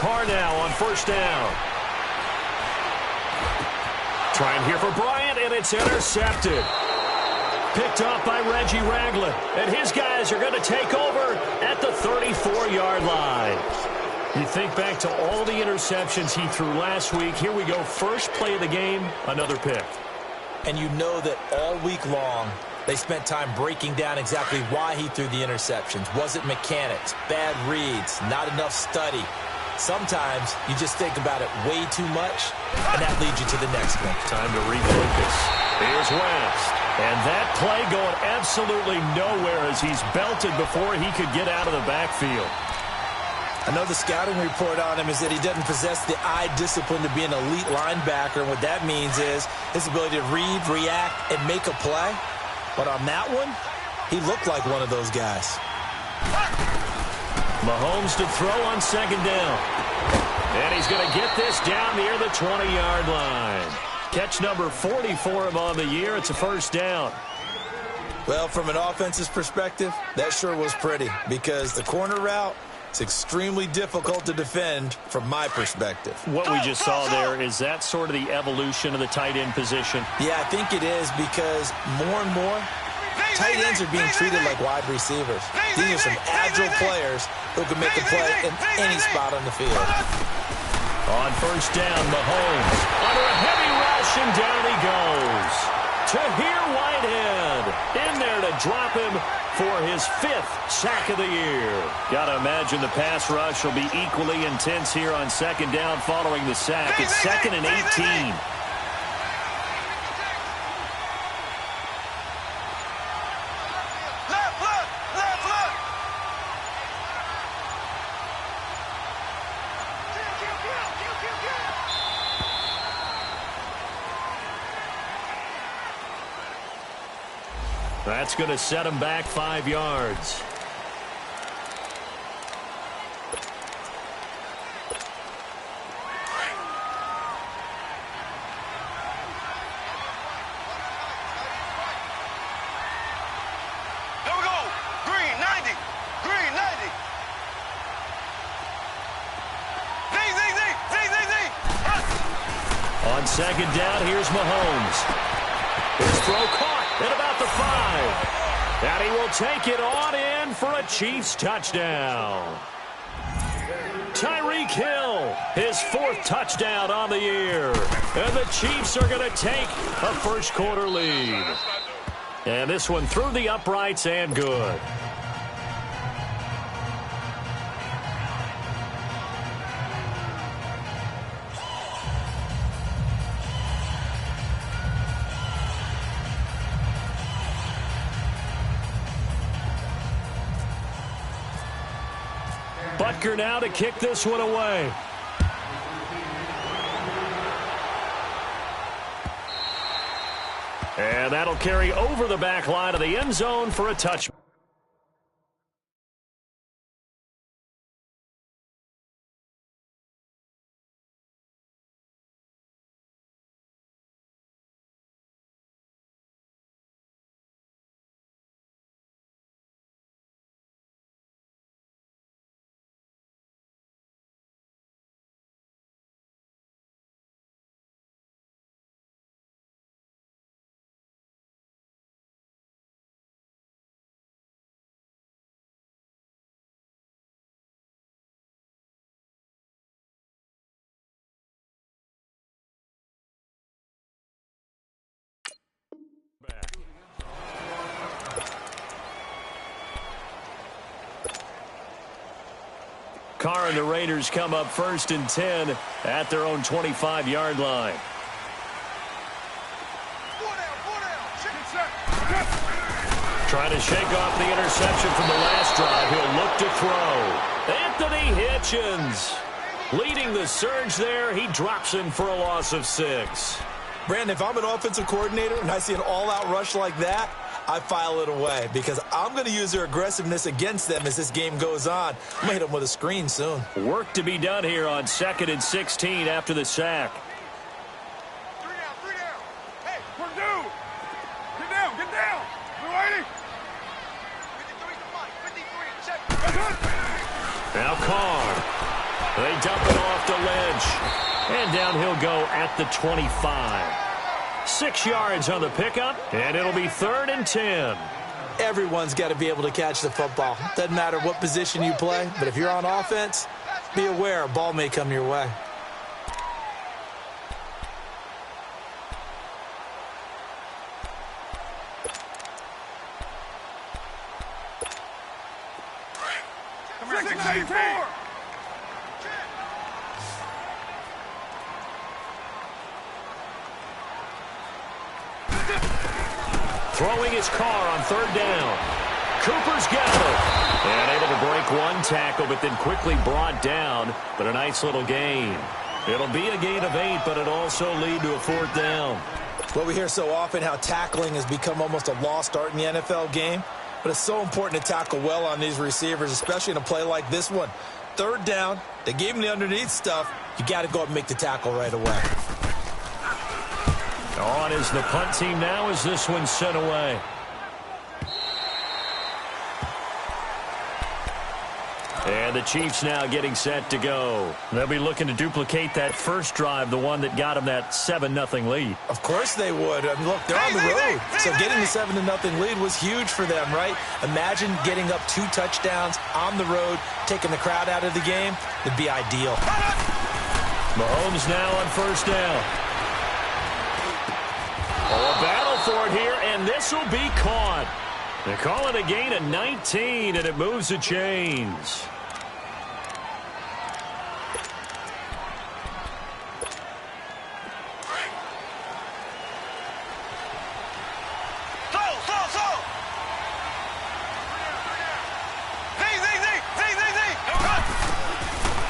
Carr now on first down. Trying here for Bryant, and it's intercepted. Picked off by Reggie Ragland. And his guys are going to take over at the 34-yard line. You think back to all the interceptions he threw last week. Here we go. First play of the game, another pick. And you know that all week long, they spent time breaking down exactly why he threw the interceptions. Was it mechanics, bad reads, not enough study? Sometimes you just think about it way too much, and that leads you to the next one. Time to refocus. Here's West. And that play going absolutely nowhere as he's belted before he could get out of the backfield. I know the scouting report on him is that he doesn't possess the eye discipline to be an elite linebacker, and what that means is his ability to read, react, and make a play. But on that one, he looked like one of those guys. Mahomes to throw on second down. And he's going to get this down near the 20-yard line. Catch number 40 for him on the year. It's a first down. Well, from an offense's perspective, that sure was pretty because the corner route is extremely difficult to defend from my perspective. What we just saw there, is that sort of the evolution of the tight end position? Yeah, I think it is because more and more, tight ends are being treated like wide receivers. These are some agile players who can make a play in any spot on the field. On first down, Mahomes under a heavy rush, and down he goes. Tahir Whitehead in there to drop him for his 5th sack of the year. Got to imagine the pass rush will be equally intense here on second down following the sack. It's 2nd and 18. That's going to set him back 5 yards. Here we go. Green 90. Green 90. Z. On second down, here's Mahomes. His throw caught at about the 5. And he will take it on in for a Chiefs touchdown. Tyreek Hill, his 4th touchdown on the year. And the Chiefs are going to take a first-quarter lead. And this one through the uprights and good. Butker now to kick this one away. And that'll carry over the back line of the end zone for a touch. Carr and the Raiders come up 1st and 10 at their own 25-yard line. Trying to shake off the interception from the last drive. He'll look to throw. Anthony Hitchens leading the surge there. He drops him for a loss of 6. Brandon, if I'm an offensive coordinator and I see an all-out rush like that, I file it away because I'm going to use their aggressiveness against them as this game goes on. I'm going to hit them with a screen soon. Work to be done here on 2nd and 16 after the sack. 3 down. Hey, we're due. Get down. We're waiting. 53 to 5. 53, check. Now Carr. They dump it off to Lynch. And down he'll go at the 25. 6 yards on the pickup, and it'll be 3rd and 10. Everyone's got to be able to catch the football. Doesn't matter what position you play, but if you're on offense, be aware a ball may come your way. Come here, 684. Throwing his car on 3rd down. Cooper's got it. And able to break one tackle, but then quickly brought down. But a nice little gain. It'll be a gain of 8, but it'll also lead to a 4th down. Well, we hear so often how tackling has become almost a lost art in the NFL game. But it's so important to tackle well on these receivers, especially in a play like this one. 3rd down, they gave him the underneath stuff. You got to go up and make the tackle right away. On is the punt team now as this one's sent away. And the Chiefs now getting set to go. They'll be looking to duplicate that first drive, the one that got them that 7-0 lead. Of course they would. I mean, look, they're on the road. So getting the 7-0 lead was huge for them, right? Imagine getting up 2 touchdowns on the road, taking the crowd out of the game. It'd be ideal. Mahomes now on 1st down. Oh, a battle for it here, and this will be caught. They call it a gain of 19, and it moves the chains.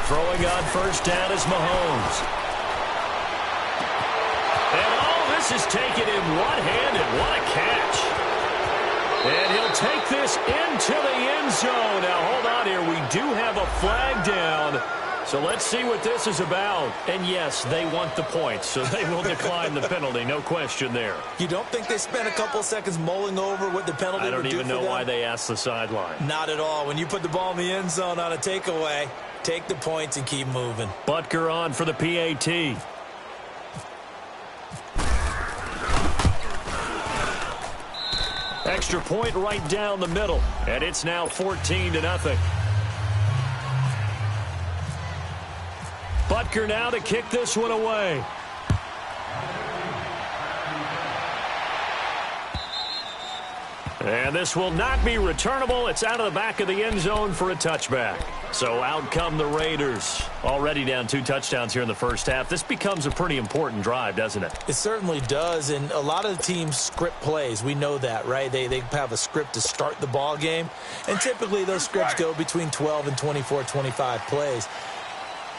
Throwing on 1st down is Mahomes. And all this is taken in one-handed. What a catch. And he'll take this into the end zone. Now, hold on here. We do have a flag down. So let's see what this is about. And, yes, they want the points, so they will decline the penalty. No question there. You don't think they spent a couple seconds mulling over what the penalty would do for them? I don't even know why they asked the sideline. Not at all. When you put the ball in the end zone on a takeaway, take the points and keep moving. Butker on for the PAT. Extra point right down the middle. And it's now 14-0. Butker now to kick this one away. And this will not be returnable. It's out of the back of the end zone for a touchback. So out come the Raiders. Already down 2 touchdowns here in the first half. This becomes a pretty important drive, doesn't it? It certainly does. And a lot of the teams script plays. We know that, right? They have a script to start the ball game. And typically those scripts go between 12 and 24, 25 plays.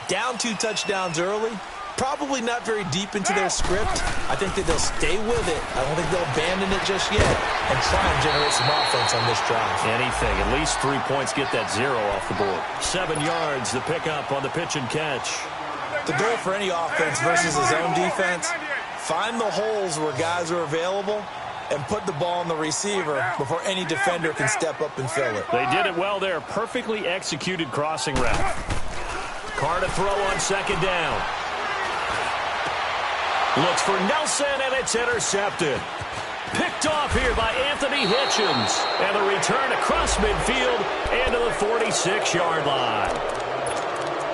Down 2 touchdowns early. Probably not very deep into their script. I think that they'll stay with it. I don't think they'll abandon it just yet and try and generate some offense on this drive. Anything. At least 3 points, get that 0 off the board. 7 yards, the pickup on the pitch and catch. The goal for any offense versus a zone defense, find the holes where guys are available and put the ball on the receiver before any defender can step up and fill it. They did it well there. Perfectly executed crossing route. Carr to throw on 2nd down. Looks for Nelson, and it's intercepted. Picked off here by Anthony Hitchens. And the return across midfield and to the 46-yard line.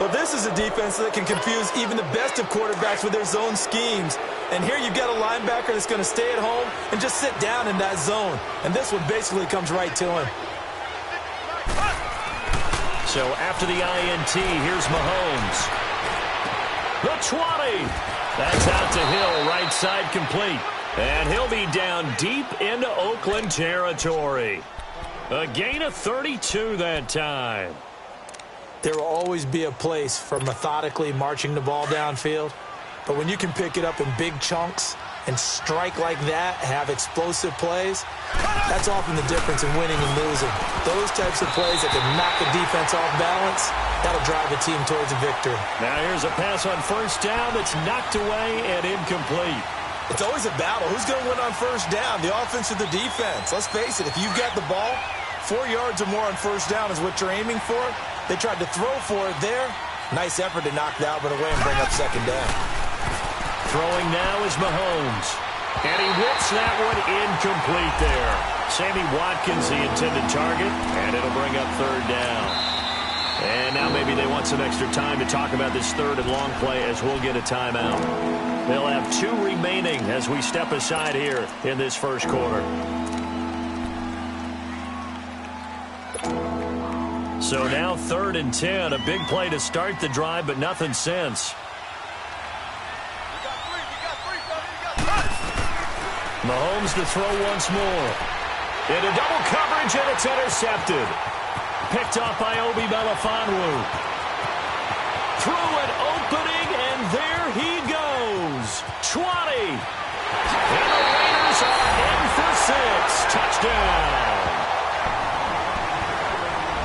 Well, this is a defense that can confuse even the best of quarterbacks with their zone schemes. And here you've got a linebacker that's going to stay at home and just sit down in that zone. And this one basically comes right to him. So after the INT, here's Mahomes. The 20. That's out to Hill, right side complete. And he'll be down deep into Oakland territory. A gain of 32 that time. There will always be a place for methodically marching the ball downfield. But when you can pick it up in big chunks and strike like that, have explosive plays, that's often the difference in winning and losing. Those types of plays that can knock the defense off balance, that'll drive a team towards a victory. Now here's a pass on 1st down that's knocked away and incomplete. It's always a battle. Who's going to win on 1st down, the offense or the defense? Let's face it, if you've got the ball, 4 yards or more on 1st down is what you're aiming for. They tried to throw for it there. Nice effort to knock that one away and bring up second down. Throwing now is Mahomes. And he whips that one incomplete there. Sammy Watkins, the intended target, and it'll bring up third down. And now maybe they want some extra time to talk about this third and long play as we'll get a timeout. They'll have 2 remaining as we step aside here in this first quarter. So now 3rd and 10, a big play to start the drive, but nothing since. Mahomes to throw once more. Into double coverage, and it's intercepted. Picked off by Obi Melifonwu. Through an opening, and there he goes. 20. And the Raiders are in for 6. Touchdown.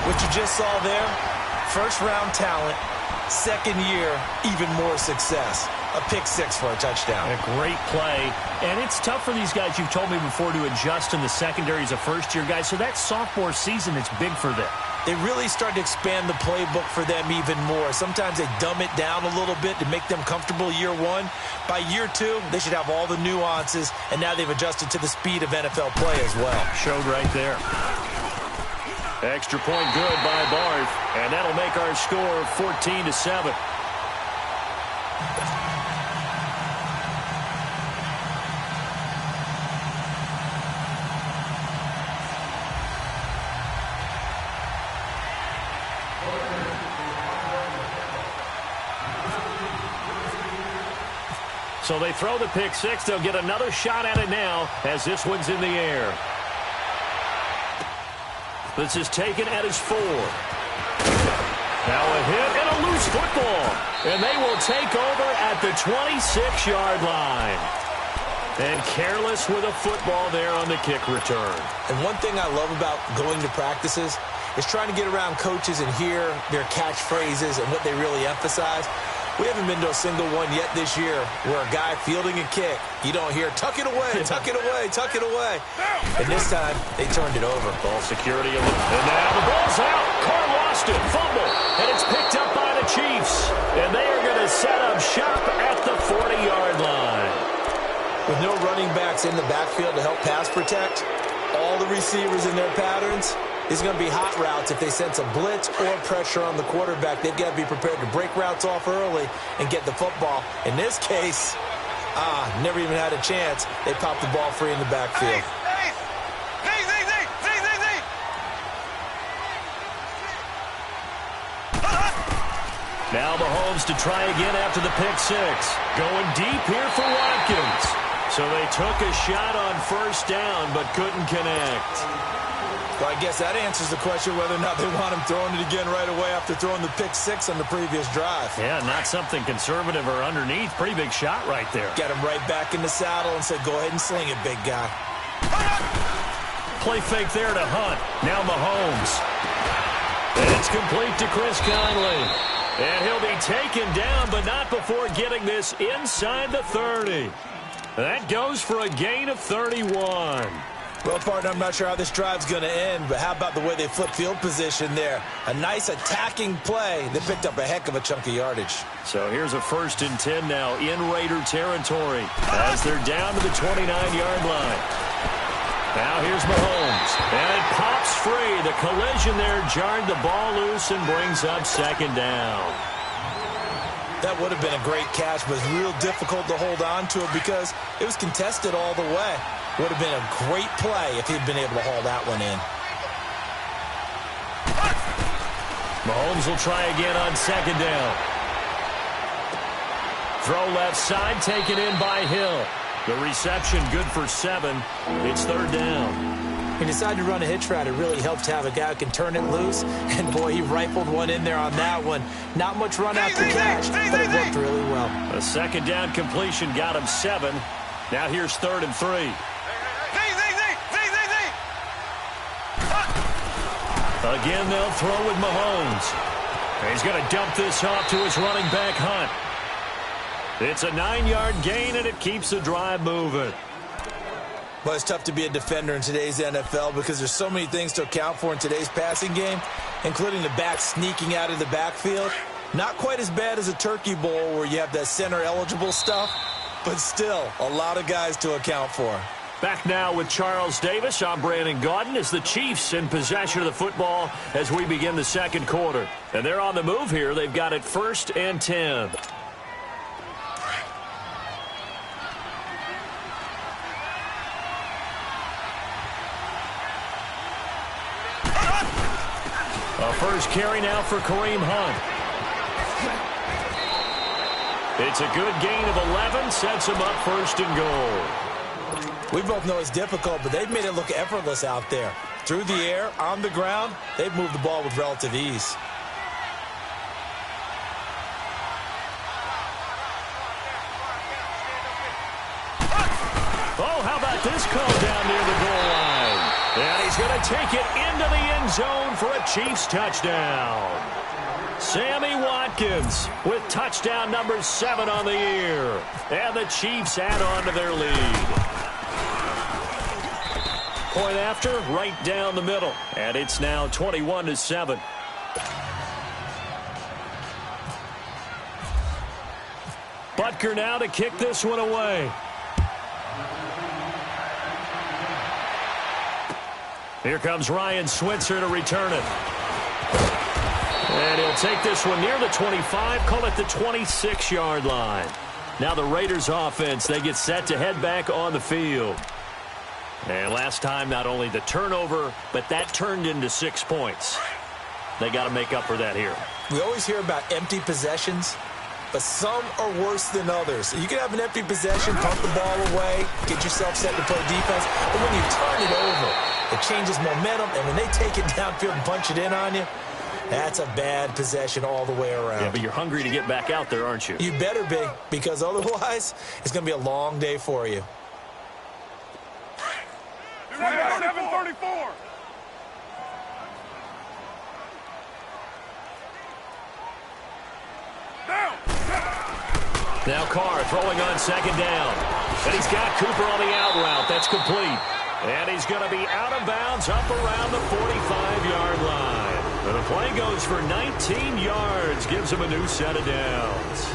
What you just saw there, first-round talent, second year, even more success. A pick 6 for a touchdown. A great play. And it's tough for these guys, you've told me before, to adjust in the secondary as a first-year guy. So that sophomore season is big for them. They really start to expand the playbook for them even more. Sometimes they dumb it down a little bit to make them comfortable year 1. By year 2, they should have all the nuances, and now they've adjusted to the speed of NFL play as well. Showed right there. Extra point good by Barth, and that'll make our score 14-7. So they throw the pick 6. They'll get another shot at it now as this one's in the air. This is taken at his 4. Now a hit and a loose football. And they will take over at the 26-yard line. And careless with a football there on the kick return. And one thing I love about going to practices is trying to get around coaches and hear their catchphrases and what they really emphasize. We haven't been to a single one yet this year where a guy fielding a kick, you don't hear, tuck it away, tuck it away, tuck it away. And this time, they turned it over. Ball security. And now the ball's out. Carr lost it. Fumble. And it's picked up by the Chiefs. And they are going to set up shop at the 40-yard line. With no running backs in the backfield to help pass protect, all the receivers in their patterns, it's going to be hot routes if they sense a blitz or pressure on the quarterback. They've got to be prepared to break routes off early and get the football. In this case, never even had a chance. They popped the ball free in the backfield. Now Mahomes to try again after the pick 6. Going deep here for Watkins. So they took a shot on first down but couldn't connect. Well, I guess that answers the question whether or not they want him throwing it again right away after throwing the pick 6 on the previous drive. Yeah, not something conservative or underneath. Pretty big shot right there. Got him right back in the saddle and said, go ahead and sling it, big guy. Play fake there to Hunt. Now Mahomes. And it's complete to Chris Conley. And he'll be taken down, but not before getting this inside the 30. That goes for a gain of 31. Well, partner, I'm not sure how this drive's going to end, but how about the way they flip field position there? A nice attacking play that picked up a heck of a chunk of yardage. So here's a 1st and 10 now in Raider territory as they're down to the 29-yard line. Now here's Mahomes, and it pops free. The collision there jarred the ball loose and brings up 2nd down. That would have been a great catch, but it's real difficult to hold on to it because it was contested all the way. Would have been a great play if he'd been able to haul that one in. Mahomes will try again on 2nd down. Throw left side, taken in by Hill. The reception good for 7. It's 3rd down. He decided to run a hitch route. It really helped to have a guy who can turn it loose. And, boy, he rifled one in there on that one. Not much run out to catch, but it worked really well. A 2nd down completion got him 7. Now here's 3rd and 3. Again, they'll throw with Mahomes. And he's going to dump this off to his running back, Hunt. It's a 9-yard gain, and it keeps the drive moving. Well, it's tough to be a defender in today's NFL because there's so many things to account for in today's passing game, including the back sneaking out of the backfield. Not quite as bad as a turkey bowl where you have that center-eligible stuff, but still a lot of guys to account for. Back now with Charles Davis. I'm Brandon Gaudin as the Chiefs in possession of the football as we begin the second quarter. And they're on the move here. They've got it 1st and 10. A first carry now for Kareem Hunt. It's a good gain of 11, sets him up 1st and goal. We both know it's difficult, but they've made it look effortless out there. Through the air, on the ground, they've moved the ball with relative ease. Oh, how about this call down near the goal line? And he's going to take it into the end zone for a Chiefs touchdown. Sammy Watkins with touchdown number 7 on the year. And the Chiefs add on to their lead. Point after, right down the middle. And it's now 21-7. Butker now to kick this one away. Here comes Ryan Switzer to return it. And he'll take this one near the 25, call it the 26-yard line. Now the Raiders offense, they get set to head back on the field. And last time, not only the turnover, but that turned into 6 points. They got to make up for that here. We always hear about empty possessions, but some are worse than others. You can have an empty possession, pump the ball away, get yourself set to play defense, but when you turn it over, it changes momentum, and when they take it downfield and punch it in on you, that's a bad possession all the way around. Yeah, but you're hungry to get back out there, aren't you? You better be, because otherwise, it's going to be a long day for you. 7:34. Now Carr throwing on 2nd down. And he's got Cooper on the out route. That's complete. And he's going to be out of bounds up around the 45-yard line. And the play goes for 19 yards. Gives him a new set of downs.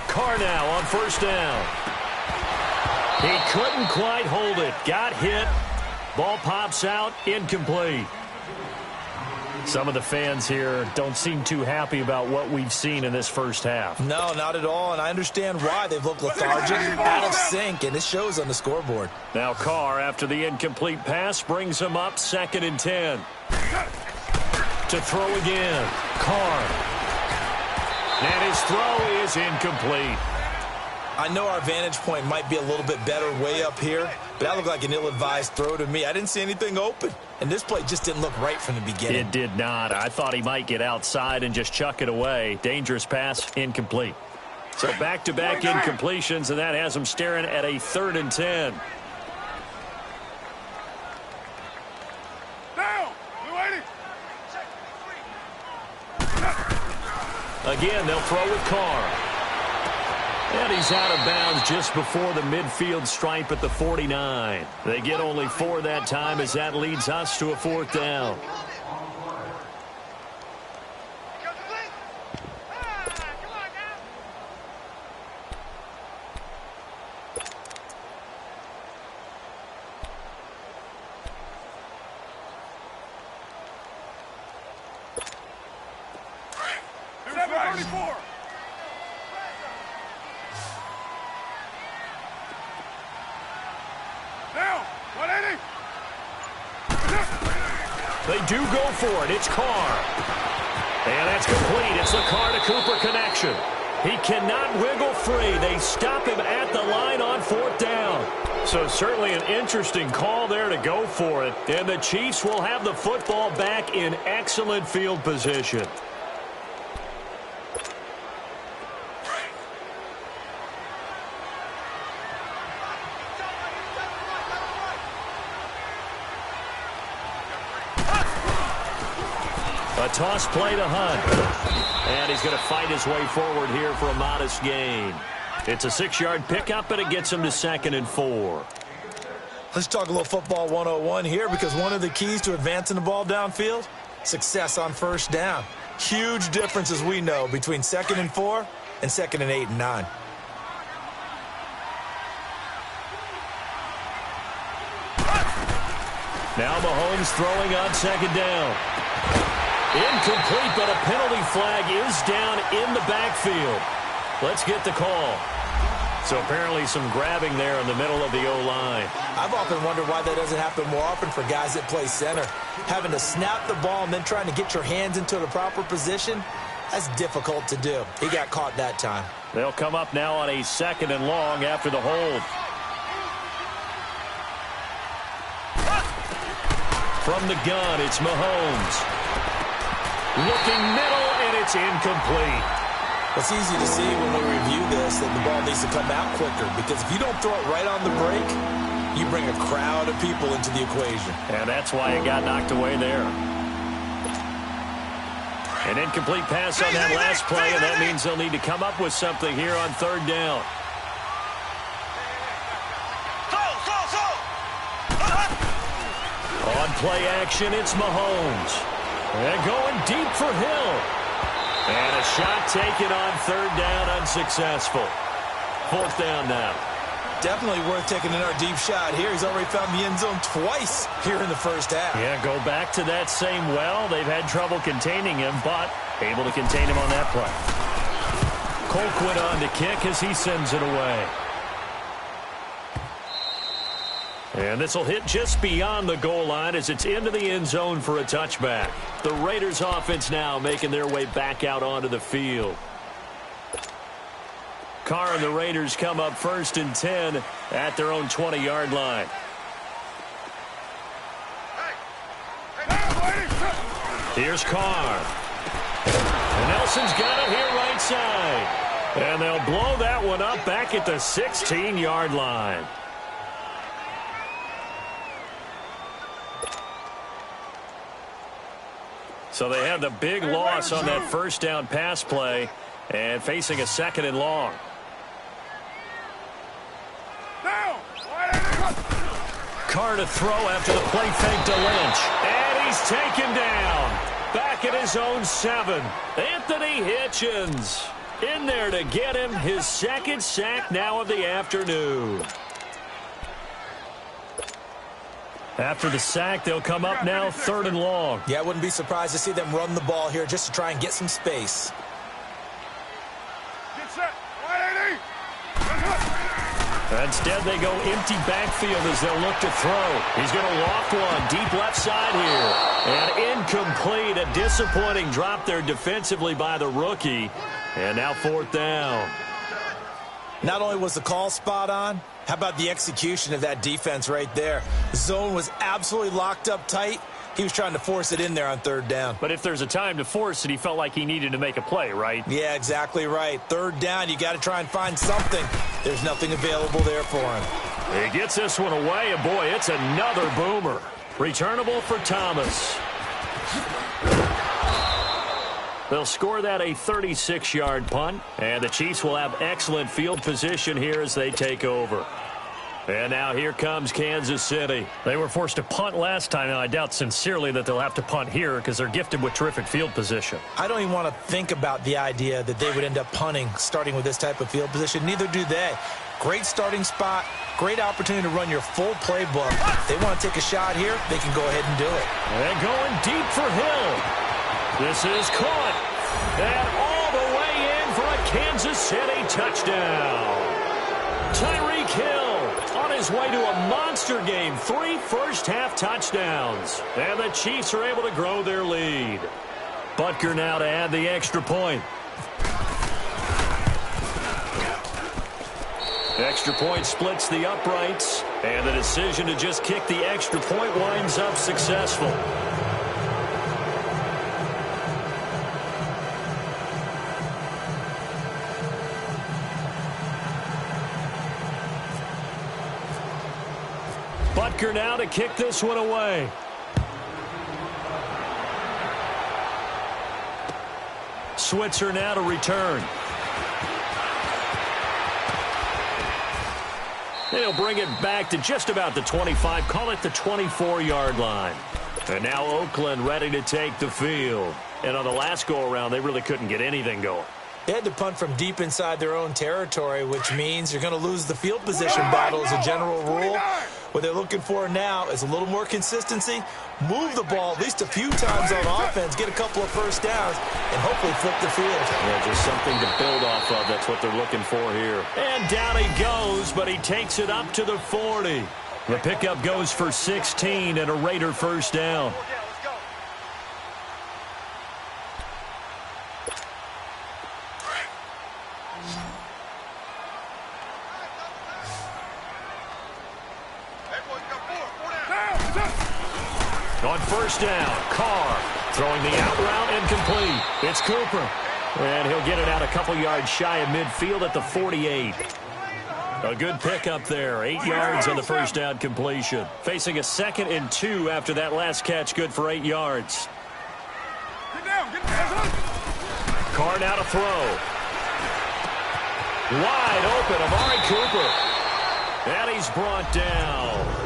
Carr now on 1st down. He couldn't quite hold it. Got hit. Ball pops out. Incomplete. Some of the fans here don't seem too happy about what we've seen in this first half. No, not at all, and I understand why. They've looked lethargic, out of sync, and it shows on the scoreboard. Now Carr, after the incomplete pass, brings him up 2nd and 10. To throw again. Carr. And his throw is incomplete. I know our vantage point might be a little bit better way up here, but that looked like an ill-advised throw to me. I didn't see anything open, and this play just didn't look right from the beginning. It did not. I thought he might get outside and just chuck it away. Dangerous pass, incomplete. So back-to-back incompletions, and that has him staring at a 3rd and 10. Again, they'll throw with Carr. And he's out of bounds just before the midfield stripe at the 49. They get only 4 that time as that leads us to a 4th down. They do go for it. It's Carr. And that's complete. It's the Carr to Cooper connection. He cannot wiggle free. They stop him at the line on 4th down. So certainly an interesting call there to go for it. And the Chiefs will have the football back in excellent field position. A toss play to Hunt. And he's going to fight his way forward here for a modest gain. It's a 6-yard pickup, and it gets him to 2nd and 4. Let's talk a little football 101 here, because one of the keys to advancing the ball downfield, success on first down. Huge difference, as we know, between 2nd and 4 and 2nd and 8 and 9. Now Mahomes throwing on 2nd down. Incomplete, but a penalty flag is down in the backfield. Let's get the call. So apparently some grabbing there in the middle of the O-line. I've often wondered why that doesn't happen more often for guys that play center. Having to snap the ball and then trying to get your hands into the proper position, that's difficult to do. He got caught that time. They'll come up now on a 2nd and long after the hold. From the gun, it's Mahomes. Looking middle, and it's incomplete. It's easy to see when we review this that the ball needs to come out quicker, because if you don't throw it right on the break, you bring a crowd of people into the equation. And that's why it got knocked away there. An incomplete pass on that last play, and that means they'll need to come up with something here on 3rd down. On play action, it's Mahomes. And going deep for Hill. And a shot taken on 3rd down, unsuccessful. 4th down now. Definitely worth taking another deep shot here. He's already found the end zone twice here in the first half. Yeah, go back to that same well. They've had trouble containing him, but able to contain him on that play. Colquitt on to kick as he sends it away. And this will hit just beyond the goal line as it's into the end zone for a touchback. The Raiders offense now making their way back out onto the field. Carr and the Raiders come up 1st and 10 at their own 20-yard line. Here's Carr. And Nelson's got it here right side. And they'll blow that one up back at the 16-yard line. So they had the big loss on that 1st down pass play and facing a 2nd and long. Carr to throw after the play fake to Lynch. And he's taken down. Back at his own 7. Anthony Hitchens in there to get him his 2nd sack now of the afternoon. After the sack, they'll come up now 3rd and long. Yeah, I wouldn't be surprised to see them run the ball here just to try and get some space. Get set. 180. Instead, they go empty backfield as they'll look to throw. He's going to loft one deep left side here. And incomplete. A disappointing drop there defensively by the rookie. And now 4th down. Not only was the call spot on, how about the execution of that defense right there? The zone was absolutely locked up tight. He was trying to force it in there on 3rd down. But if there's a time to force it, he felt like he needed to make a play, right? Yeah, exactly right. 3rd down, you got to try and find something. There's nothing available there for him. He gets this one away, and boy, it's another boomer. Returnable for Thomas. They'll score that a 36-yard punt, and the Chiefs will have excellent field position here as they take over. And now here comes Kansas City. They were forced to punt last time, and I doubt sincerely that they'll have to punt here because they're gifted with terrific field position. I don't even want to think about the idea that they would end up punting starting with this type of field position. Neither do they. Great starting spot, great opportunity to run your full playbook. If they want to take a shot here, they can go ahead and do it. And going deep for Hill. This is caught. And all the way in for a Kansas City touchdown. Tyreek Hill on his way to a monster game. 3 first-half touchdowns. And the Chiefs are able to grow their lead. Butker now to add the extra point. Extra point splits the uprights. And the decision to just kick the extra point winds up successful. Butker now to kick this one away. Switzer now to return. They'll bring it back to just about the 25, call it the 24-yard line. And now Oakland ready to take the field. And on the last go-around, they really couldn't get anything going. They had to punt from deep inside their own territory, which means you're going to lose the field position battle as a general rule. What they're looking for now is a little more consistency, move the ball at least a few times on offense, get a couple of first downs, and hopefully flip the field. Yeah, just something to build off of. That's what they're looking for here. And down he goes, but he takes it up to the 40. The pickup goes for 16 and a Raider first down. On first down, Carr throwing the out route and complete. It's Cooper. And he'll get it out a couple yards shy of midfield at the 48. A good pickup there. 8 yards on the first down completion. Facing a 2nd and 2 after that last catch. Good for 8 yards. Carr now to throw. Wide open, Amari Cooper. And he's brought down.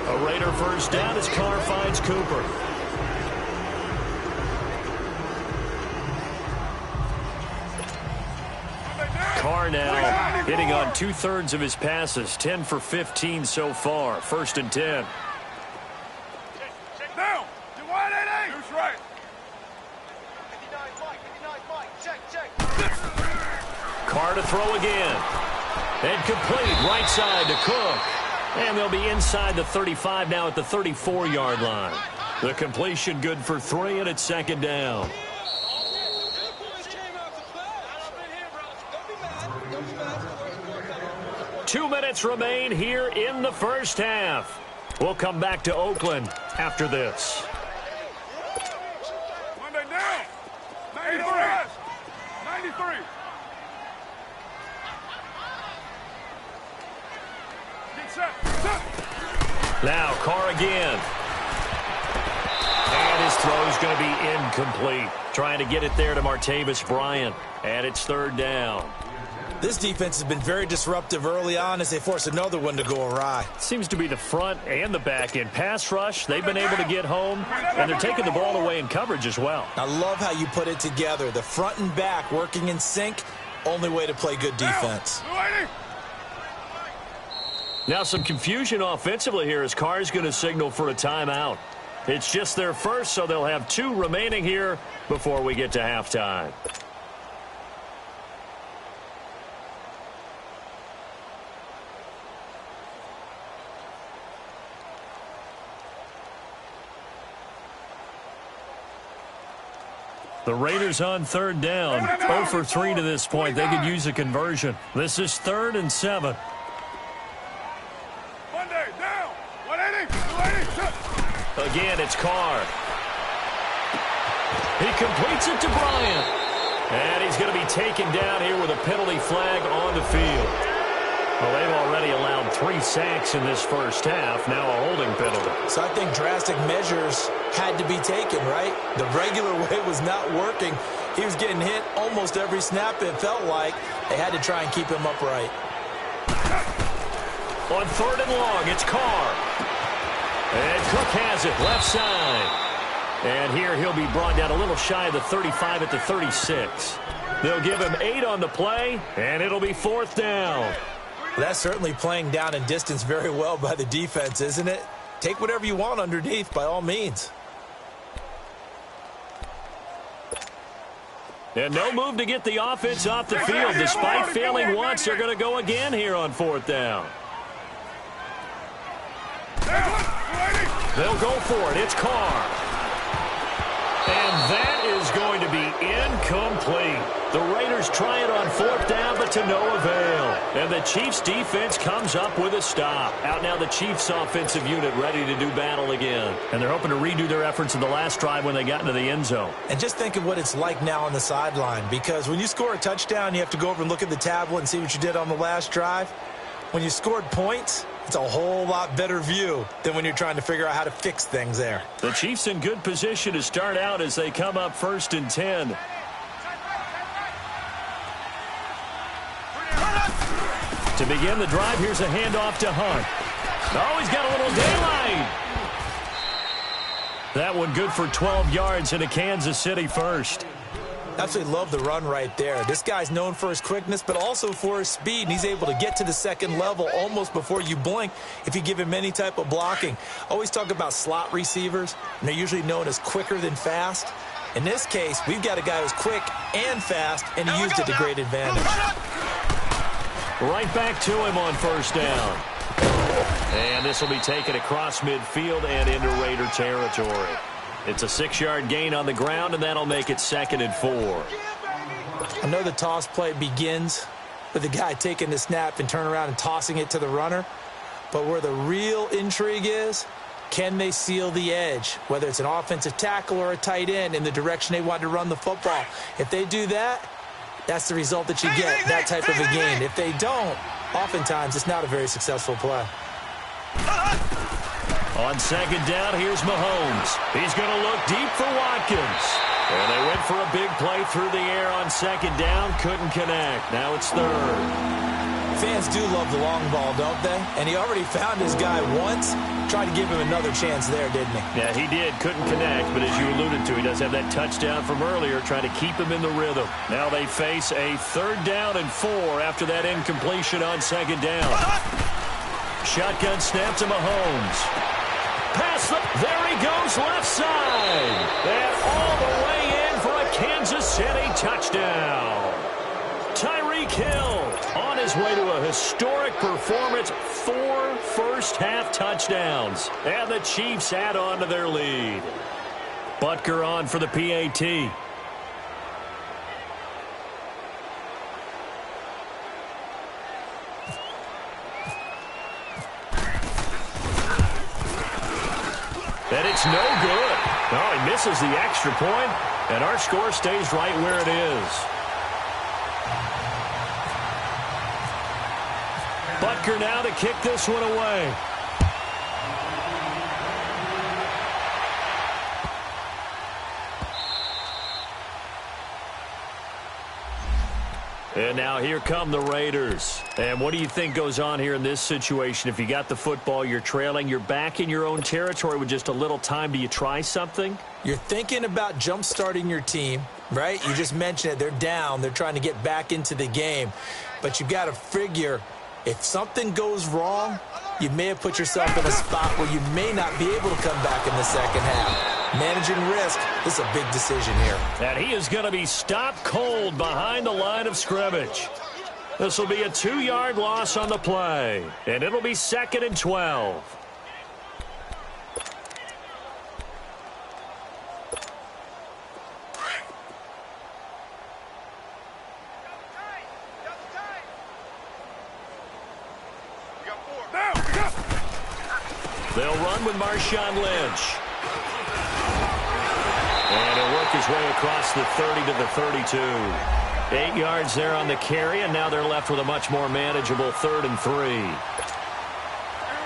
A Raider first down as Carr finds Cooper. Carr now hitting on 2/3 of his passes, 10 for 15 so far. 1st and 10. Down. You wide, 88. Who's right? 59 Mike. Check. Carr to throw again. And complete right side to Cook. And they'll be inside the 35 now at the 34-yard line. The completion good for 3, and it's 2nd down. Two minutes remain here in the first half. We'll come back to Oakland after this. Monday down. 93. 93. Now Carr again. And his throw's going to be incomplete. Trying to get it there to Martavis Bryant. And it's 3rd down. This defense has been very disruptive early on as they force another one to go awry. Seems to be the front and the back end. Pass rush, they've been able to get home. And they're taking the ball away in coverage as well. I love how you put it together. The front and back working in sync. Only way to play good defense. Now some confusion offensively here as Carr's going to signal for a timeout. It's just their first, so they'll have 2 remaining here before we get to halftime. The Raiders on 3rd down. 0 for 3 to this point. They could use a conversion. This is 3rd and 7. Again, it's Carr. He completes it to Bryant. And he's going to be taken down here with a penalty flag on the field. Well, they've already allowed 3 sacks in this first half. Now a holding penalty. So I think drastic measures had to be taken, right? The regular way was not working. He was getting hit almost every snap, it felt like. They had to try and keep him upright. On 3rd and long, it's Carr. And Cook has it, left side. And here he'll be brought down a little shy of the 35 at the 36. They'll give him 8 on the play, and it'll be 4th down. That's certainly playing down and distance very well by the defense, isn't it? Take whatever you want underneath, by all means. And no move to get the offense off the field. Despite failing once, they're going to go again here on 4th down. They'll go for it. It's Carr. And that is going to be incomplete. The Raiders try it on 4th down, but to no avail. And the Chiefs' defense comes up with a stop. Out now the Chiefs' offensive unit ready to do battle again. And they're hoping to redo their efforts in the last drive when they got into the end zone. And just think of what it's like now on the sideline. Because when you score a touchdown, you have to go over and look at the tablet and see what you did on the last drive. When you scored points, it's a whole lot better view than when you're trying to figure out how to fix things there. The Chiefs in good position to start out as they come up 1st and 10. To begin the drive, here's a handoff to Hunt. Oh, he's got a little daylight. That one good for 12 yards into Kansas City first. Absolutely love the run right there. This guy's known for his quickness, but also for his speed, and he's able to get to the second level almost before you blink if you give him any type of blocking. Always talk about slot receivers, and they're usually known as quicker than fast. In this case, we've got a guy who's quick and fast, and he used it to great advantage. Right back to him on first down. And this will be taken across midfield and into Raider territory. It's a 6-yard gain on the ground, and that'll make it 2nd and 4. I know the toss play begins with the guy taking the snap and turn around and tossing it to the runner. But where the real intrigue is, can they seal the edge, whether it's an offensive tackle or a tight end, in the direction they want to run the football? If they do that, that's the result that you get, that type of a gain. If they don't, oftentimes it's not a very successful play. On second down, here's Mahomes. He's going to look deep for Watkins. And they went for a big play through the air on second down. Couldn't connect. Now it's third. Fans do love the long ball, don't they? And he already found his guy once. Tried to give him another chance there, didn't he? Yeah, he did. Couldn't connect. But as you alluded to, he does have that touchdown from earlier, trying to keep him in the rhythm. Now they face a 3rd down and 4 after that incompletion on second down. Shotgun snap to Mahomes. There he goes left side. And all the way in for a Kansas City touchdown. Tyreek Hill on his way to a historic performance. 4 first-half touchdowns. And the Chiefs add on to their lead. Butker on for the PAT. And it's no good. Oh, he misses the extra point, and our score stays right where it is. Butker now to kick this one away. And now here come the Raiders. And what do you think goes on here in this situation? If you got the football, you're trailing, you're back in your own territory with just a little time. Do you try something? You're thinking about jump-starting your team, right? You just mentioned it. They're down. They're trying to get back into the game. But you've got to figure, if something goes wrong, you may have put yourself in a spot where you may not be able to come back in the second half. Managing risk, this is a big decision here. And he is going to be stopped cold behind the line of scrimmage. This will be a 2-yard loss on the play. And it'll be 2nd and 12. They'll run with Marshawn Lynch. And he'll work his way across the 30 to the 32. 8 yards there on the carry, and now they're left with a much more manageable 3rd and 3.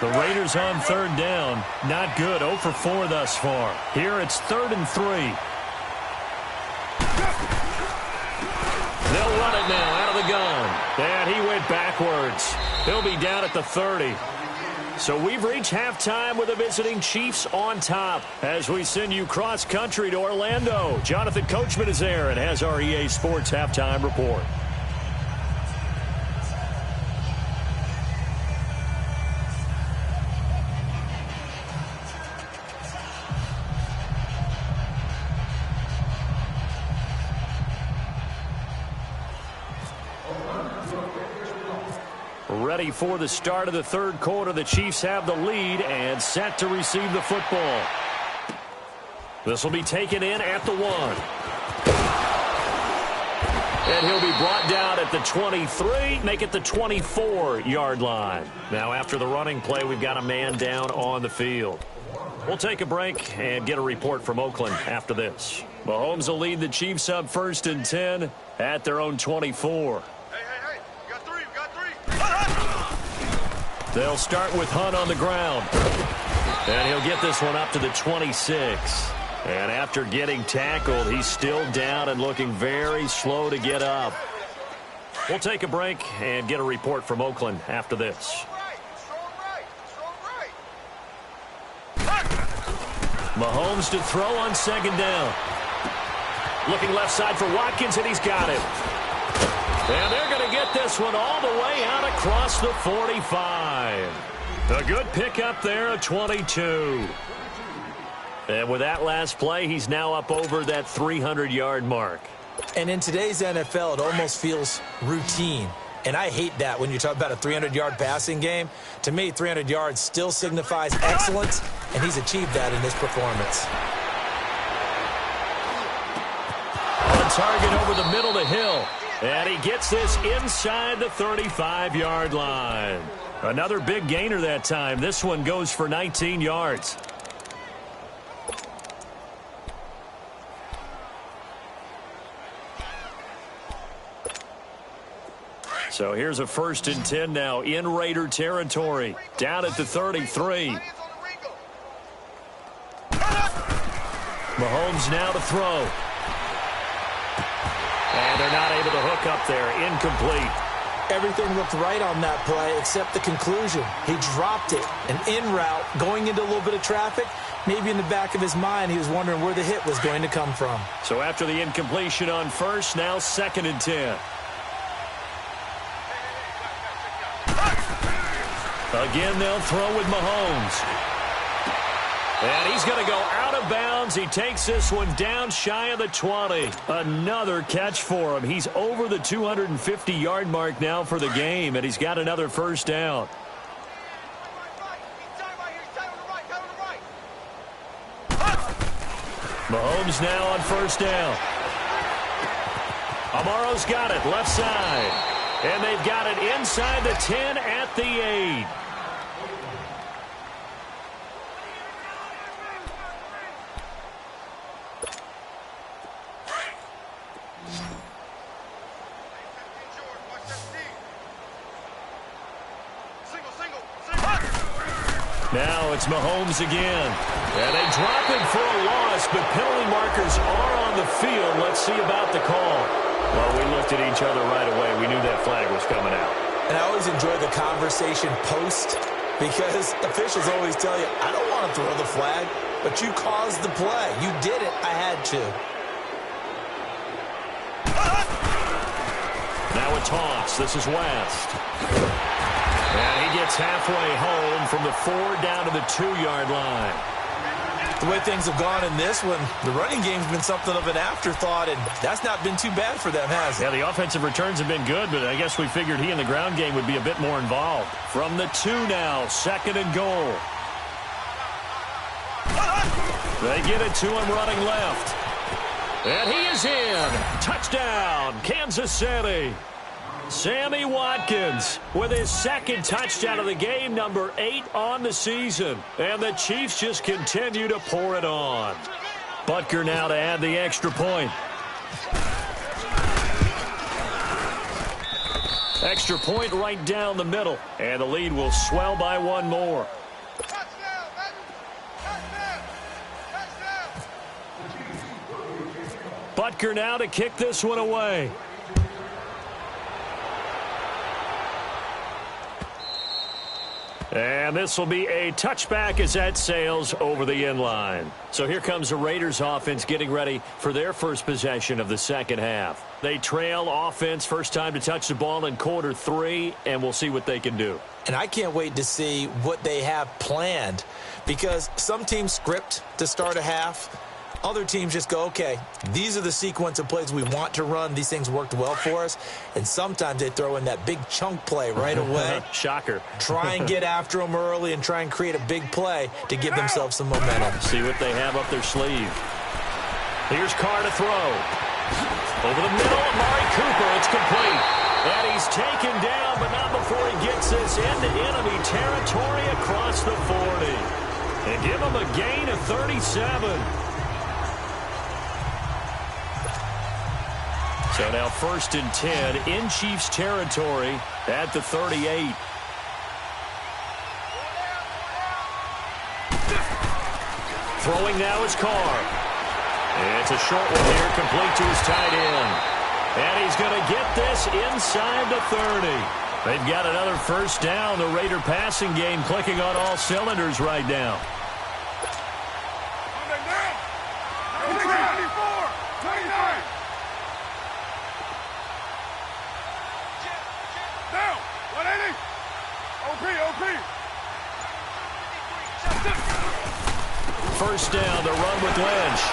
The Raiders on 3rd down. Not good. 0 for 4 thus far. Here it's 3rd and 3. They'll run it now out of the gun. And he went backwards. He'll be down at the 30. So we've reached halftime with the visiting Chiefs on top as we send you cross-country to Orlando. Jonathan Coachman is there and has our EA Sports halftime report. Ready for the start of the 3rd quarter. The Chiefs have the lead and set to receive the football. This will be taken in at the 1. And he'll be brought down at the 23, make it the 24-yard line. Now after the running play, we've got a man down on the field. We'll take a break and get a report from Oakland after this. Mahomes will lead the Chiefs up 1st and 10 at their own 24. They'll start with Hunt on the ground. And he'll get this one up to the 26. And after getting tackled, he's still down and looking very slow to get up. We'll take a break and get a report from Oakland after this. Mahomes to throw on second down. Looking left side for Watkins, and he's got it. And they're going to get this one all the way out across the 45. A good pickup there, a 22. And with that last play, he's now up over that 300-yard mark. And in today's NFL, it almost feels routine. And I hate that when you talk about a 300-yard passing game. To me, 300 yards still signifies excellence, and he's achieved that in this performance. On target over the middle to Hill. And he gets this inside the 35-yard line. Another big gainer that time. This one goes for 19 yards. So here's a 1st and 10 now in Raider territory. Down at the 33. Mahomes now to throw. And they're not able to hook up there. Incomplete. Everything looked right on that play except the conclusion. He dropped it. An in route going into a little bit of traffic. Maybe in the back of his mind he was wondering where the hit was going to come from. So after the incompletion on first, now 2nd and 10. Again, they'll throw with Mahomes. And he's going to go out of bounds. He takes this one down shy of the 20. Another catch for him. He's over the 250-yard mark now for the game, and he's got another 1st down. Mahomes now on 1st down. Amaro's got it, left side. And they've got it inside the 10 at the 8. Now it's Mahomes again. And they drop him for a loss, but penalty markers are on the field. Let's see about the call. Well, we looked at each other right away. We knew that flag was coming out. And I always enjoy the conversation post because officials always tell you, I don't want to throw the flag, but you caused the play. You did it. I had to. Now a toss. This is West. And he gets halfway home from the 4 down to the 2-yard line. The way things have gone in this one, the running game's been something of an afterthought, and that's not been too bad for them, has it? Yeah, the offensive returns have been good, but I guess we figured he in the ground game would be a bit more involved. From the 2 now, 2nd and goal. They get it to him running left. And he is in. Touchdown, Kansas City. Sammy Watkins with his 2nd touchdown of the game, number 8 on the season. And the Chiefs just continue to pour it on. Butker now to add the extra point. Extra point right down the middle. And the lead will swell by 1 more. Butker now to kick this one away. And this will be a touchback as that sails over the end line. So here comes the Raiders offense getting ready for their first possession of the 2nd half. They trail offense, first time to touch the ball in quarter 3, and we'll see what they can do. And I can't wait to see what they have planned because some teams script to start a half. Other teams just go, okay, these are the sequence of plays we want to run. These things worked well for us. And sometimes they throw in that big chunk play right away. Shocker. Try and get after them early and try and create a big play to give themselves some momentum. See what they have up their sleeve. Here's Carr to throw. Over the middle, Amari Cooper. It's complete. And he's taken down, but not before he gets this into enemy territory across the 40. And give him a gain of 37. So now 1st and 10 in Chiefs territory at the 38. Throwing now is Carr. It's a short one here, complete to his tight end. And he he's going to get this inside the 30. They've got another first down. The Raider passing game clicking on all cylinders right now. First down, the run with Lynch.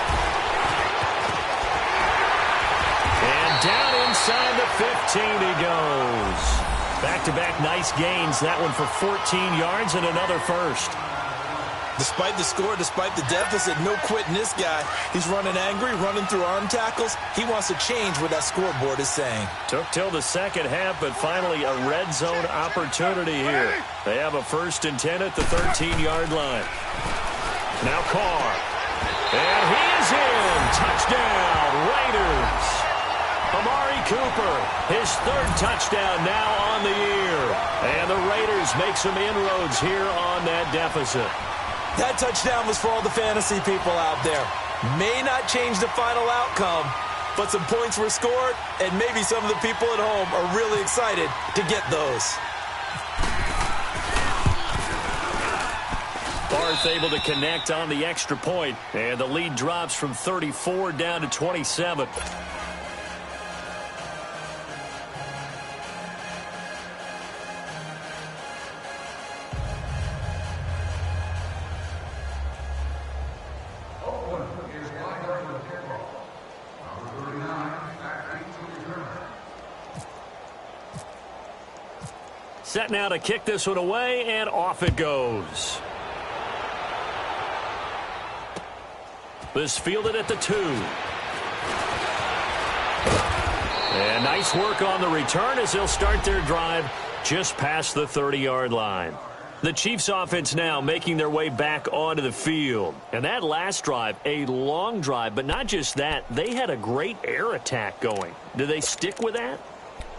And down inside the 15 he goes. Back-to-back nice gains. That one for 14 yards and another first. Despite the score, despite the deficit, no quitting this guy. He's running angry, running through arm tackles. He wants to change what that scoreboard is saying. Took till the second half, but finally a red zone opportunity here. They have a 1st and 10 at the 13-yard line. Now Carr. And he is in. Touchdown, Raiders. Amari Cooper, his 3rd touchdown now on the year. And the Raiders make some inroads here on that deficit. That touchdown was for all the fantasy people out there. May not change the final outcome, but some points were scored, and maybe some of the people at home are really excited to get those. Barth able to connect on the extra point, and the lead drops from 34 down to 27. Set now to kick this one away, and off it goes. This fielded at the 2. And nice work on the return as they'll start their drive just past the 30-yard line. The Chiefs offense now making their way back onto the field. And that last drive, a long drive, but not just that, they had a great air attack going. Do they stick with that?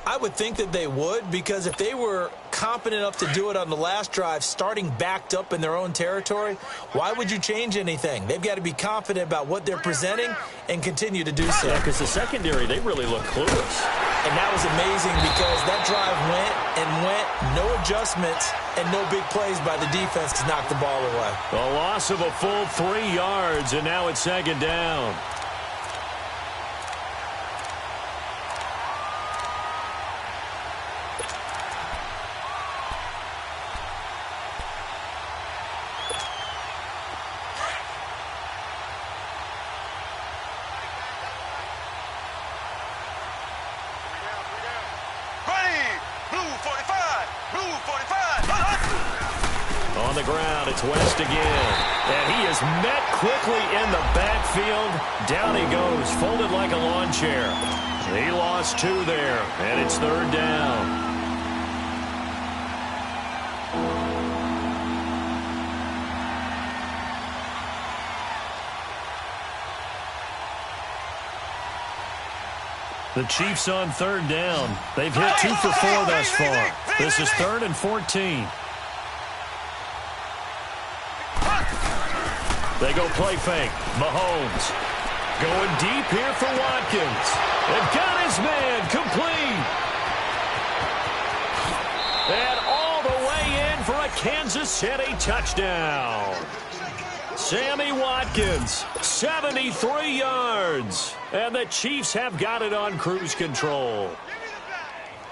I would think that they would, because if they were competent enough to do it on the last drive, starting backed up in their own territory, why would you change anything? They've got to be confident about what they're presenting and continue to do so. Yeah, because the secondary, they really look clueless. And that was amazing because that drive went, no adjustments, and no big plays by the defense to knock the ball away. A loss of a full 3 yards, and now it's 2nd down. On the ground, it's West again. And he is met quickly in the backfield. Down he goes, folded like a lawn chair. He lost 2 there, and it's 3rd down. The Chiefs on 3rd down. They've hit 2 for 4 thus far. This is 3rd and 14. They go play fake. Mahomes going deep here for Watkins. They've got his man complete. And all the way in for a Kansas City touchdown. Sammy Watkins, 73 yards. And the Chiefs have got it on cruise control.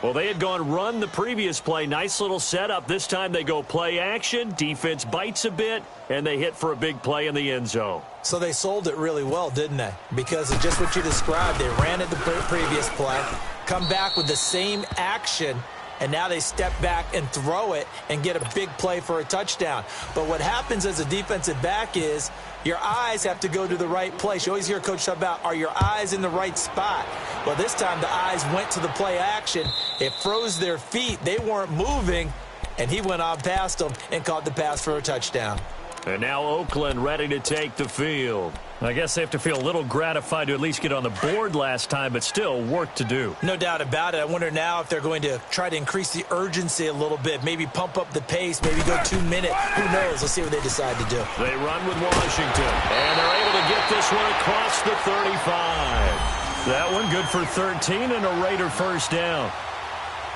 Well, they had gone run the previous play. Nice little setup. This time they go play action. Defense bites a bit, and they hit for a big play in the end zone. So they sold it really well, didn't they? Because of just what you described. They ran it the previous play, come back with the same action, and now they step back and throw it and get a big play for a touchdown. But what happens as a defensive back is your eyes have to go to the right place. You always hear Coach talk about, are your eyes in the right spot? Well, this time the eyes went to the play action. It froze their feet. They weren't moving, and he went on past them and caught the pass for a touchdown. And now Oakland ready to take the field. I guess they have to feel a little gratified to at least get on the board last time, but still work to do. No doubt about it. I wonder now if they're going to try to increase the urgency a little bit, maybe pump up the pace, maybe go 2 minute. Who knows? Let's see what they decide to do. They run with Washington, and they're able to get this one across the 35. That one good for 13 and a Raider first down.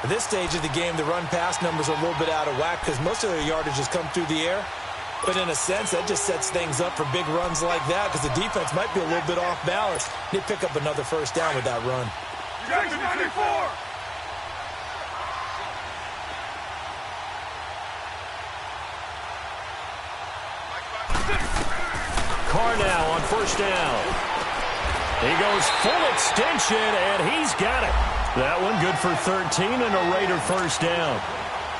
At this stage of the game, the run-pass numbers are a little bit out of whack because most of their yardage has come through the air. But in a sense, that just sets things up for big runs like that because the defense might be a little bit off balance. They pick up another first down with that run. 94! Carr now on first down. He goes full extension, and he's got it. That one good for 13 and a Raider first down.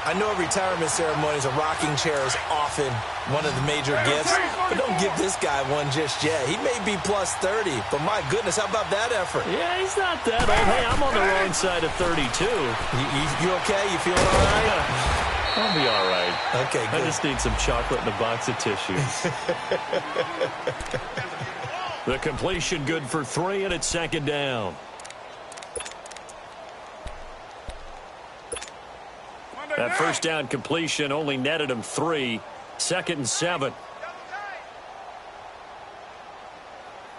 I know at retirement ceremonies, a rocking chair is often one of the major gifts, but don't give this guy one just yet. He may be plus 30, but my goodness, how about that effort? Yeah, he's not that old. Hey, I'm on the wrong side of 32. You okay? You feeling all right? I'll be all right. Okay, good. I just need some chocolate and a box of tissues. The completion good for 3, and it's second down. That first down completion only netted him 3. 2nd and 7.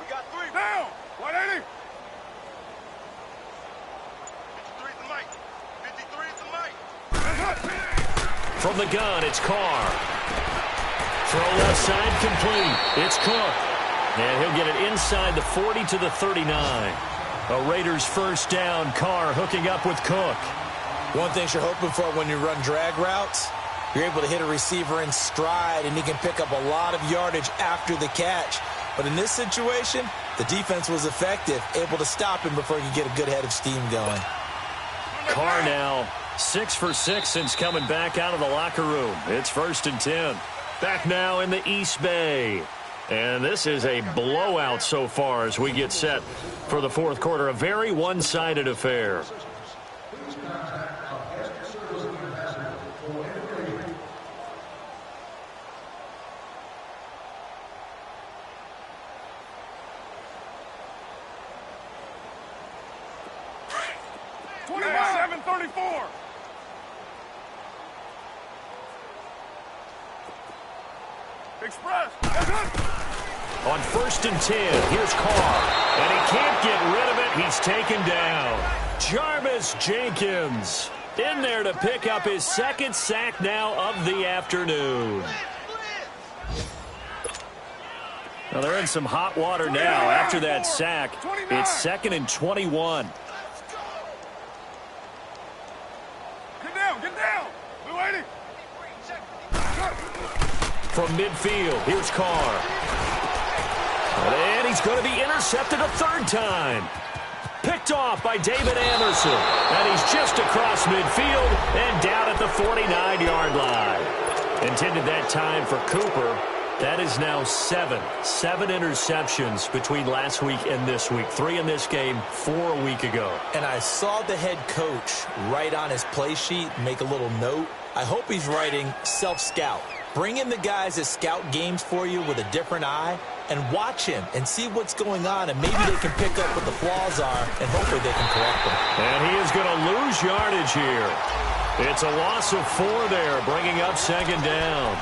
We got 3 down. 180. 53 is the mic. 53 is the mic. From the gun, it's Carr. Throw left side complete. It's Cook. And he'll get it inside the 40 to the 39. A Raiders first down. Carr hooking up with Cook. One thing you're hoping for when you run drag routes, you're able to hit a receiver in stride, and he can pick up a lot of yardage after the catch. But in this situation, the defense was effective, able to stop him before he could get a good head of steam going. Carr now 6 for 6 since coming back out of the locker room. It's 1st and 10. Back now in the East Bay. And this is a blowout so far as we get set for the fourth quarter. A very one-sided affair. Express. On 1st and 10, here's Carr. And he can't get rid of it. He's taken down. Jarvis Jenkins in there to pick up his 2nd sack now of the afternoon. Well, they're in some hot water now after that sack. It's 2nd and 21. Get down. We're waiting. From midfield, here's Carr. And he's going to be intercepted a 3rd time. Picked off by David Anderson. And he's just across midfield and down at the 49-yard line. Intended that time for Cooper. That is now 7 interceptions between last week and this week. 3 in this game, 4 a week ago. And I saw the head coach write on his play sheet, make a little note. I hope he's writing self-scout. Bring in the guys that scout games for you with a different eye and watch him and see what's going on, and maybe they can pick up what the flaws are, and hopefully they can correct them. And he is going to lose yardage here. It's a loss of 4 there, bringing up 2nd down.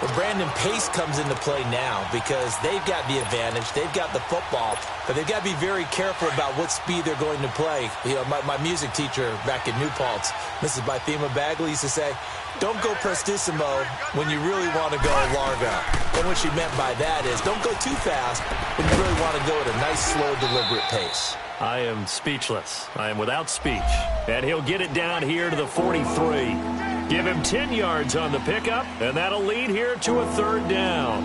Well, Brandon, pace comes into play now because they've got the advantage. They've got the football, but they've got to be very careful about what speed they're going to play. You know, my music teacher back at New Paltz, Mrs. Bythema Bagley, used to say, don't go prestissimo when you really want to go largo. And what she meant by that is don't go too fast when you really want to go at a nice, slow, deliberate pace. I am speechless. I am without speech. And he'll get it down here to the 43. Give him 10 yards on the pickup, and that'll lead here to a 3rd down.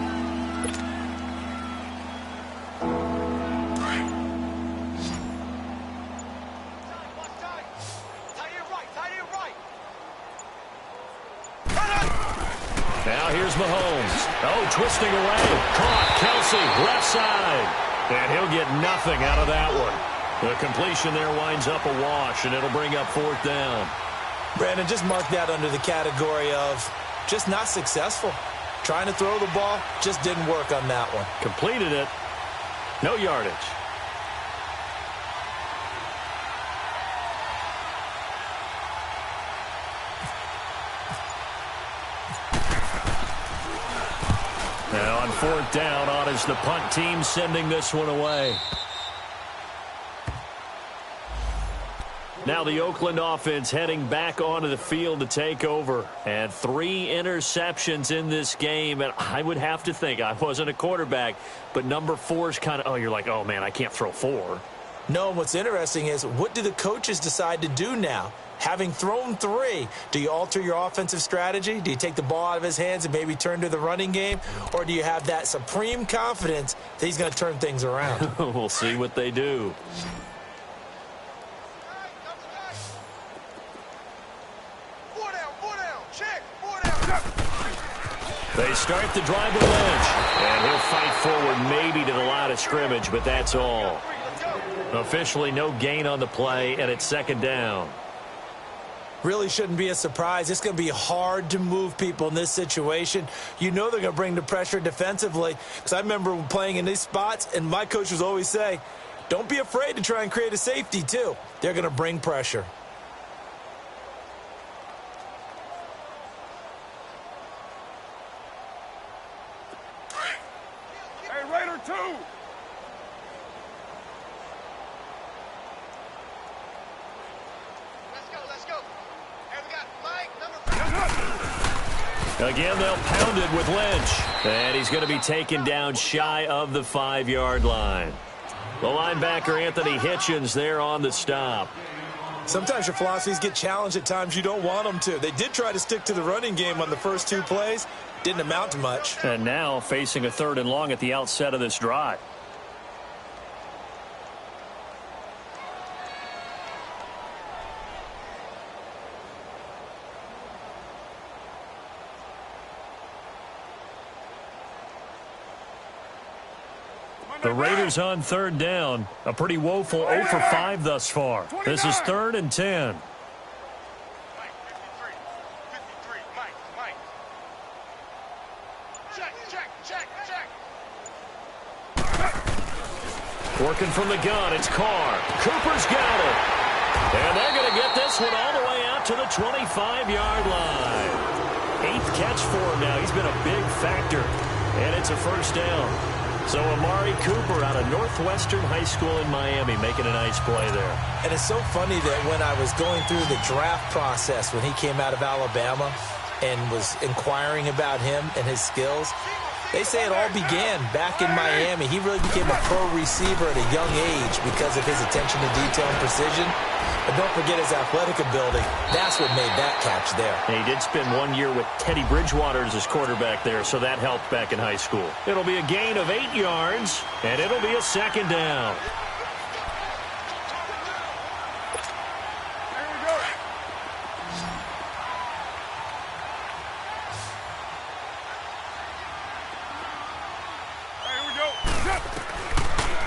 Now here's Mahomes. Oh, twisting away. Caught. Kelsey, left side. And he'll get nothing out of that one. The completion there winds up a wash, and it'll bring up 4th down. Brandon, just mark that under the category of just not successful. Trying to throw the ball, just didn't work on that one. Completed it. No yardage. Now on 4th down, on is the punt team sending this one away. Now the Oakland offense heading back onto the field to take over. And 3 interceptions in this game. And I would have to think, I wasn't a quarterback, but number 4 is kind of, you're like, oh, man, I can't throw 4. No, what's interesting is what do the coaches decide to do now? Having thrown 3, do you alter your offensive strategy? Do you take the ball out of his hands and maybe turn to the running game? Or do you have that supreme confidence that he's going to turn things around? We'll see what they do. They start the drive with Lynch, and he'll fight forward maybe to the line of scrimmage, but that's all. Officially no gain on the play, and it's 2nd down. Really shouldn't be a surprise. It's going to be hard to move people in this situation. You know they're going to bring the pressure defensively, because I remember playing in these spots, and my coach would always say, don't be afraid to try and create a safety, too. They're going to bring pressure. Again, they'll pound it with Lynch. And he's going to be taken down shy of the 5-yard line. The linebacker, Anthony Hitchens, there on the stop. Sometimes your philosophies get challenged at times you don't want them to. They did try to stick to the running game on the first 2 plays. Didn't amount to much. And now facing a 3rd and long at the outset of this drive. The Raiders on 3rd down. A pretty woeful 0 for 5 thus far. This is 3rd and 10. Working from the gun, it's Carr. Cooper's got it. And they're going to get this one all the way out to the 25-yard line. 8th catch for him now. He's been a big factor. And it's a 1st down. So Amari Cooper out of Northwestern High School in Miami making a nice play there. And it's so funny that when I was going through the draft process when he came out of Alabama and was inquiring about him and his skills, they say it all began back in Miami. He really became a pro receiver at a young age because of his attention to detail and precision. But don't forget his athletic ability. That's what made that catch there. And he did spend 1 year with Teddy Bridgewater as his quarterback there, so that helped back in high school. It'll be a gain of 8 yards, and it'll be a 2nd down.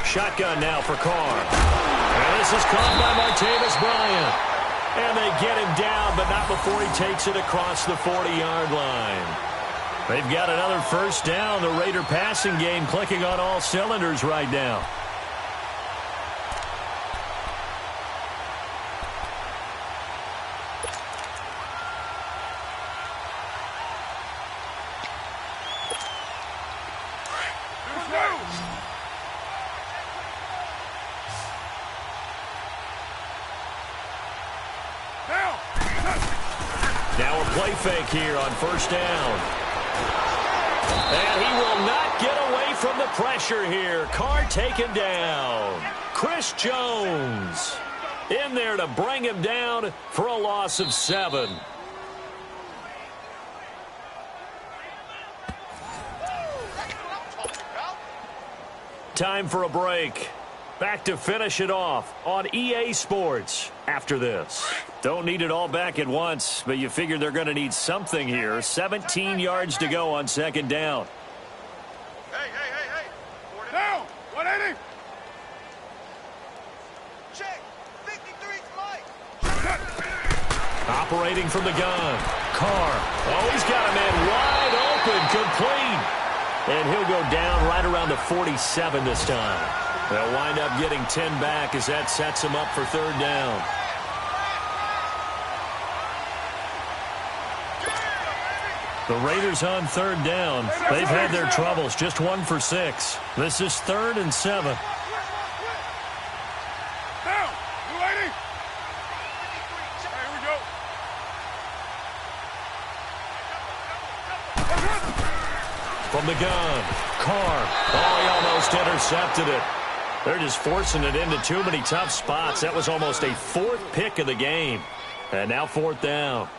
Shotgun now for Carr. And this is caught by Martavis Bryant. And they get him down, but not before he takes it across the 40-yard line. They've got another 1st down. The Raider passing game clicking on all cylinders right now. Now a play fake here on 1st down. And he will not get away from the pressure here. Carr taken down. Chris Jones in there to bring him down for a loss of 7. Time for a break. Back to finish it off on EA Sports after this. Don't need it all back at once, but you figure they're going to need something here. 17 yards to go on 2nd down. Hey. Down. 180. Check. 53's Mike. Operating from the gun. Carr. Oh, he's got a man wide open, complete. And he'll go down right around the 47 this time. They'll wind up getting 10 back as that sets them up for 3rd down. The Raiders on 3rd down. They've had their troubles, just 1 for 6. This is 3rd and 7. from the gun. Carr. Oh, he almost intercepted it. They're just forcing it into too many tough spots. That was almost a fourth pick of the game. And now fourth down.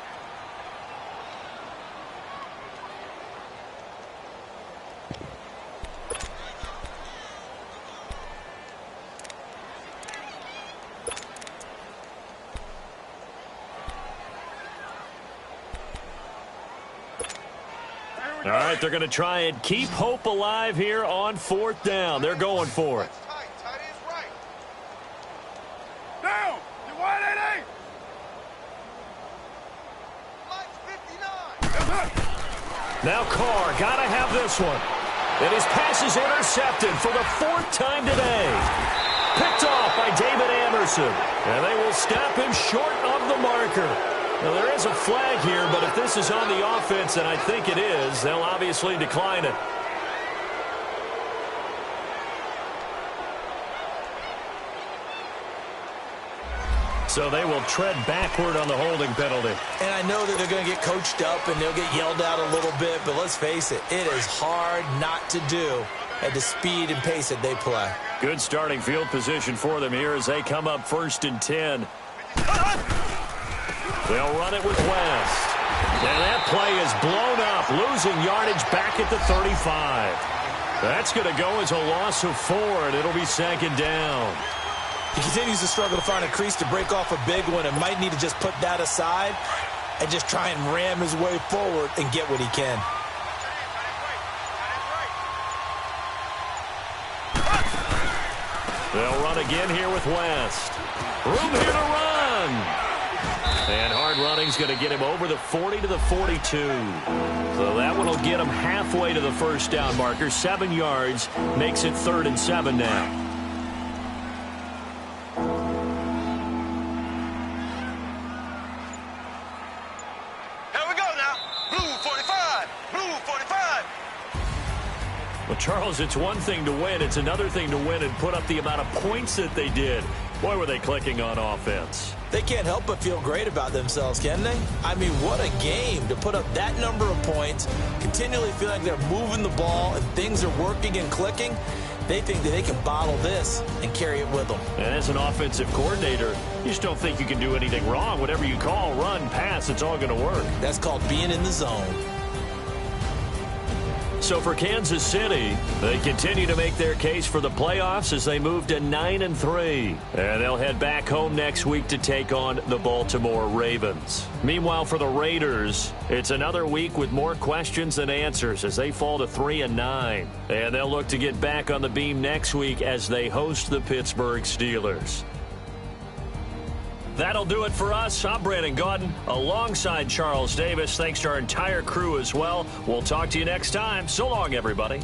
All right, they're going to try and keep hope alive here on fourth down. They're going for it. Down! You want it, Now Carr, got to have this one. And his pass is intercepted for the fourth time today. Picked off by David Anderson. And they will stop him short of the marker. Now, there is a flag here, but if this is on the offense, and I think it is, they'll obviously decline it. So they will tread backward on the holding penalty. And I know that they're going to get coached up and they'll get yelled out a little bit, but let's face it, it is hard not to do at the speed and pace that they play. Good starting field position for them here as they come up 1st and 10. They'll run it with West. And that play is blown up, losing yardage back at the 35. That's going to go as a loss of 4, and it'll be 2nd down. He continues to struggle to find a crease to break off a big one and might need to just put that aside and just try and ram his way forward and get what he can. They'll run again here with West. Room here to run. And hard running's going to get him over the 40 to the 42. So that one will get him halfway to the first down marker. 7 yards makes it 3rd and 7 now. Here we go now. Blue 45. Blue 45. Well, Charles, it's one thing to win. It's another thing to win and put up the amount of points that they did. Boy, were they clicking on offense. They can't help but feel great about themselves, can they? I mean, what a game to put up that number of points, continually feeling like they're moving the ball and things are working and clicking. They think that they can bottle this and carry it with them. And as an offensive coordinator, you just don't think you can do anything wrong. Whatever you call, run, pass, it's all going to work. That's called being in the zone. So for Kansas City, they continue to make their case for the playoffs as they move to 9-3. And they'll head back home next week to take on the Baltimore Ravens. Meanwhile, for the Raiders, it's another week with more questions than answers as they fall to 3-9. And they'll look to get back on the beam next week as they host the Pittsburgh Steelers. That'll do it for us. I'm Brandon Gaudin alongside Charles Davis. Thanks to our entire crew as well. We'll talk to you next time. So long, everybody.